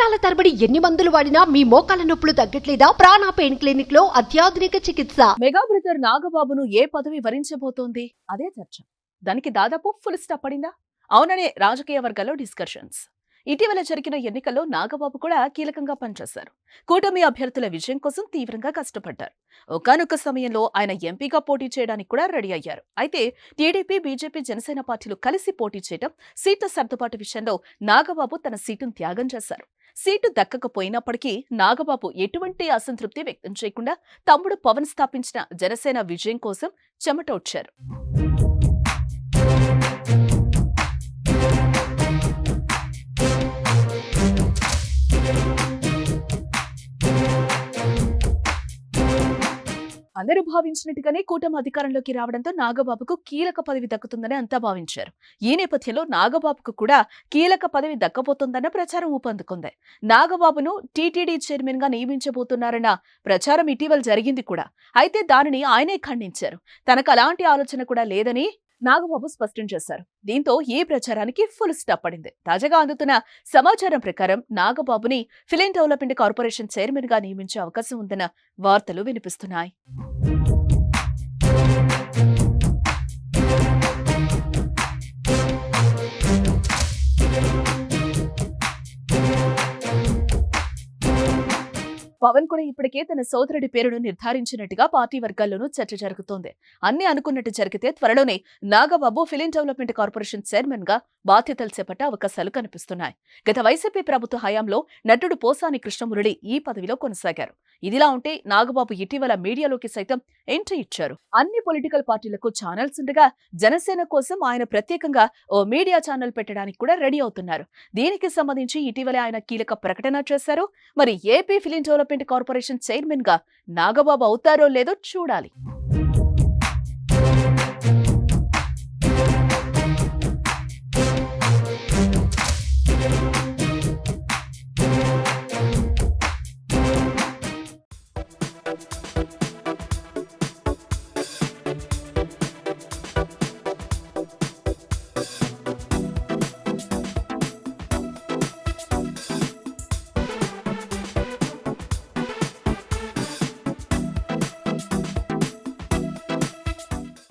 సంవత్సరాల తరబడి ఎన్ని మందులు వాడినా మీ మోకాల నొప్పులు తగ్గట్లేదా? ప్రాణ పెయిన్ క్లినిక్ లో అత్యాధునిక చికిత్స. మెగా బ్రదర్ నాగబాబును ఏ పదవి వరించబోతోంది? అదే చర్చ. దానికి దాదాపు ఫుల్ స్టాప్ పడిందా? అవుననే రాజకీయ వర్గాల్లో డిస్కషన్స్. ఇటీవల జరిగిన ఎన్నికల్లో నాగబాబు కూడా కీలకంగా పనిచేశారు. కూటమి అభ్యర్థుల విజయం కోసం తీవ్రంగా కష్టపడ్డారు. ఒకానొక సమయంలో ఆయన ఎంపీగా పోటీ చేయడానికి కూడా రెడీ అయ్యారు. అయితే టీడీపీ, బీజేపీ, జనసేన పార్టీలు కలిసి పోటీ చేయడం, సీట్ల సర్దుబాటు విషయంలో నాగబాబు తన సీటును త్యాగం చేశారు. సీటు దక్కకపోయినప్పటికీ నాగబాబు ఎటువంటి అసంతృప్తి వ్యక్తం చేయకుండా తమ్ముడు పవన్ స్థాపించిన జనసేన విజయం కోసం చెమటోడ్చారు. అందరూ భావించినట్టుగానే కూటమి అధికారంలోకి రావడంతో నాగబాబుకు కీలక పదవి దక్కుతుందని అంతా భావించారు. ఈ నేపథ్యంలో నాగబాబుకు కూడా కీలక పదవి దక్కబోతోందన్న ప్రచారం ఊపందుకుంది. నాగబాబును టీటీడీ చైర్మన్ గా నియమించబోతున్నారన్న ప్రచారం ఇటీవల జరిగింది కూడా. అయితే దానిని ఆయనే ఖండించారు. తనకు అలాంటి ఆలోచన కూడా లేదని నాగబాబు స్పష్టం చేశారు. దీంతో ఈ ప్రచారానికి ఫుల్ స్టాప్ పడింది. తాజాగా అందుతున్న సమాచారం ప్రకారం నాగబాబుని ఫిలిం డెవలప్మెంట్ కార్పొరేషన్ చైర్మన్ గా నియమించే అవకాశం ఉందన్న వార్తలు వినిపిస్తున్నాయి. పవన్ కూడా ఇప్పటికే తన సోదరుడి పేరును నిర్ధారించినట్టుగా పార్టీ వర్గాల్లోనూ చర్చ జరుగుతోంది. అన్ని అనుకున్నట్టు జరిగితే త్వరలోనే Nagababu film development corporation chairman గా బాధ్యతలు చేపట్టే అవకాశాలు కనిపిస్తున్నాయి. గత వైసీపీ ప్రభుత్వ హయాంలో నటుడు పోసాని కృష్ణమురళి ఈ పదవిలో కొనసాగారు. ఇదిలా ఉంటే నాగబాబు ఇటీవల మీడియాలోకి సైతం ఎంట్రీ ఇచ్చారు. అన్ని పొలిటికల్ పార్టీలకు ఛానల్స్ ఉండగా జనసేన కోసం ఆయన ప్రత్యేకంగా ఓ మీడియా ఛానల్ పెట్టడానికి కూడా రెడీ అవుతున్నారు. దీనికి సంబంధించి ఇటీవలే ఆయన కీలక ప్రకటన చేశారు. మరి AP film development corporation chairman గా నాగబాబు అవుతారో లేదో చూడాలి.